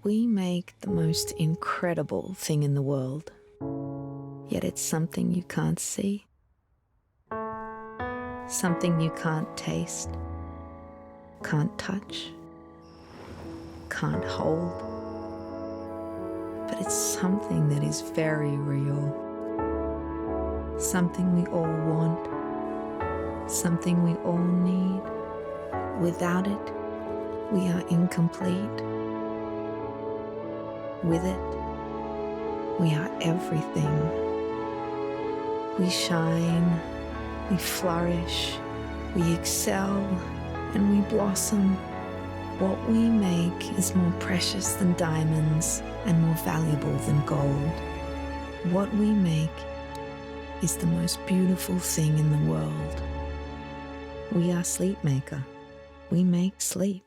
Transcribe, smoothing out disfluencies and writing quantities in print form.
We make the most incredible thing in the world, yet it's something you can't see, something you can't taste, can't touch, can't hold, but it's something that is very real, something we all want, something we all need. Without it, we are incomplete. With it, we are everything. We shine, we flourish, we excel, and we blossom. What we make is more precious than diamonds and more valuable than gold. What we make is the most beautiful thing in the world. We are SleepMaker. We make sleep.